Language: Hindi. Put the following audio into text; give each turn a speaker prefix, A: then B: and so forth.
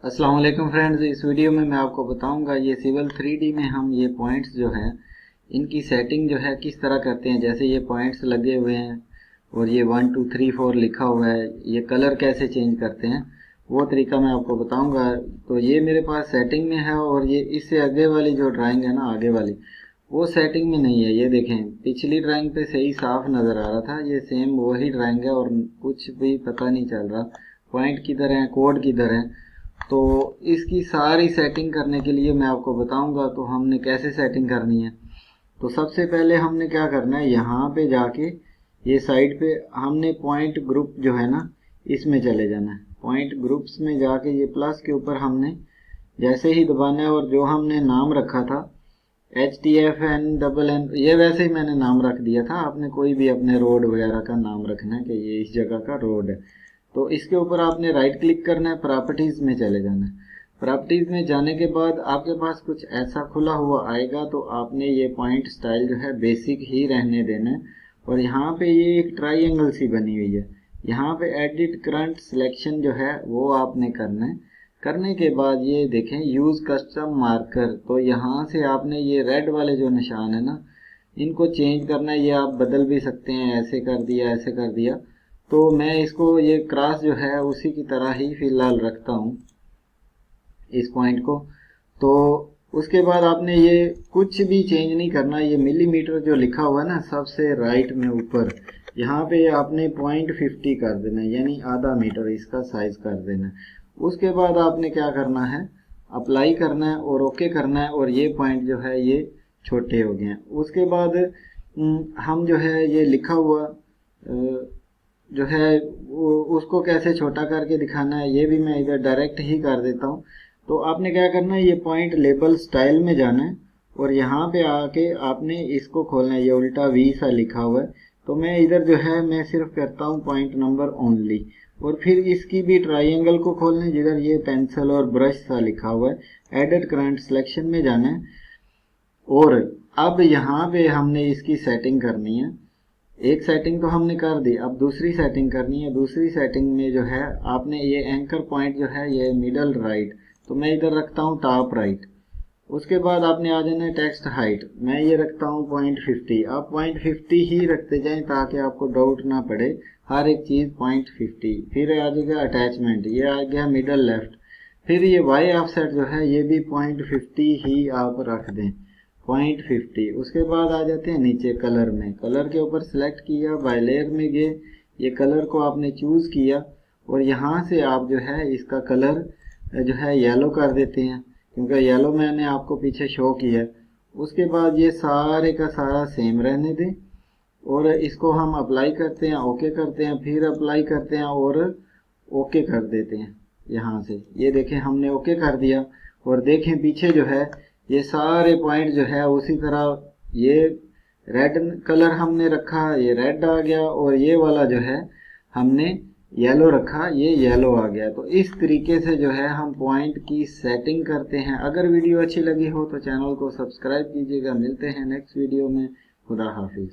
A: अस्सलाम वालेकुम फ्रेंड्स, इस वीडियो में मैं आपको बताऊंगा ये सिविल 3D में हम ये पॉइंट्स जो है इनकी सेटिंग जो है किस तरह करते हैं। जैसे ये पॉइंट्स लगे हुए हैं और ये 1 2 3 4 लिखा हुआ है, ये कलर कैसे चेंज करते हैं वो तरीका मैं आपको बताऊंगा। तो ये मेरे पास सेटिंग में है और ये इससे आगे वाली जो ड्राइंग है ना, आगे वाली वो सेटिंग में नहीं है। ये देखें, पिछली ड्राइंग पे सही साफ नज़र आ रहा था, ये सेम वही ड्राइंग है और कुछ भी पता नहीं चल रहा पॉइंट किधर है, कोड किधर है। तो इसकी सारी सेटिंग करने के लिए मैं आपको बताऊंगा तो हमने कैसे सेटिंग करनी है। तो सबसे पहले हमने क्या करना है, यहाँ पे जाके ये साइड पे हमने पॉइंट ग्रुप जो है ना इसमें चले जाना है। पॉइंट ग्रुप्स में जाके ये प्लस के ऊपर हमने जैसे ही दबाना है और जो हमने नाम रखा था HTFN ये वैसे ही मैंने नाम रख दिया था। आपने कोई भी अपने रोड वगैरह का नाम रखना है कि ये इस जगह का रोड है। तो इसके ऊपर आपने राइट क्लिक करना है, प्रॉपर्टीज में चले जाना है। प्रॉपर्टीज में जाने के बाद आपके पास कुछ ऐसा खुला हुआ आएगा। तो आपने ये पॉइंट स्टाइल जो है बेसिक ही रहने देना है और यहाँ पे ये एक ट्राइंगल सी बनी हुई है, यहाँ पे एडिट करंट सिलेक्शन जो है वो आपने करना है। करने के बाद ये देखें यूज कस्टम मार्कर, तो यहाँ से आपने ये रेड वाले जो निशान है ना इनको चेंज करना है। ये आप बदल भी सकते हैं, ऐसे कर दिया ऐसे कर दिया। तो मैं इसको ये क्रॉस जो है उसी की तरह ही फिलहाल रखता हूँ इस पॉइंट को। तो उसके बाद आपने ये कुछ भी चेंज नहीं करना। ये मिलीमीटर जो लिखा हुआ है ना सबसे राइट में ऊपर, यहाँ पे आपने 0.50 कर देना है, यानी आधा मीटर इसका साइज कर देना है। उसके बाद आपने क्या करना है, अप्लाई करना है और ओके करना है और ये पॉइंट जो है ये छोटे हो गए हैं। उसके बाद हम जो है ये लिखा हुआ जो है वो उसको कैसे छोटा करके दिखाना है ये भी मैं इधर डायरेक्ट ही कर देता हूँ। तो आपने क्या करना है, ये पॉइंट लेबल स्टाइल में जाना है और यहाँ पे आके आपने इसको खोलना है। ये उल्टा वी सा लिखा हुआ है, तो मैं इधर जो है मैं सिर्फ करता हूँ पॉइंट नंबर ओनली। और फिर इसकी भी ट्राइंगल को खोलना है जिधर ये पेंसिल और ब्रश सा लिखा हुआ है। एडिट करंट सिलेक्शन में जाना है और अब यहाँ पे हमने इसकी सेटिंग करनी है। एक सेटिंग तो हमने कर दी, अब दूसरी सेटिंग करनी है। दूसरी सेटिंग में जो है आपने ये एंकर पॉइंट जो है ये मिडल राइट, तो मैं इधर रखता हूँ टॉप राइट। उसके बाद आपने आ जाना है टेक्स्ट हाइट, मैं ये रखता हूँ 0.50। आप 0.50 ही रखते जाएं ताकि आपको डाउट ना पड़े, हर एक चीज़ 0.50। फिर आ जाएगा अटैचमेंट, ये आ गया मिडल लेफ्ट। फिर ये वाई ऑफसेट जो है ये भी 0.50 ही आप रख दें, 0.50। उसके बाद आ जाते हैं नीचे कलर में, कलर के ऊपर सेलेक्ट किया, बाय लेयर में गए, ये कलर को आपने चूज किया और यहाँ से आप जो है इसका कलर जो है येलो कर देते हैं, क्योंकि येलो मैंने आपको पीछे शो किया। उसके बाद ये सारे का सारा सेम रहने दें और इसको हम अप्लाई करते हैं, ओके करते हैं, फिर अप्लाई करते हैं और ओके कर देते हैं। यहाँ से ये देखें हमने ओके कर दिया और देखें पीछे जो है ये सारे पॉइंट जो है उसी तरह ये रेड कलर हमने रखा, ये रेड आ गया और ये वाला जो है हमने येलो रखा, ये येलो आ गया। तो इस तरीके से जो है हम पॉइंट की सेटिंग करते हैं। अगर वीडियो अच्छी लगी हो तो चैनल को सब्सक्राइब कीजिएगा। मिलते हैं नेक्स्ट वीडियो में। खुदा हाफिज।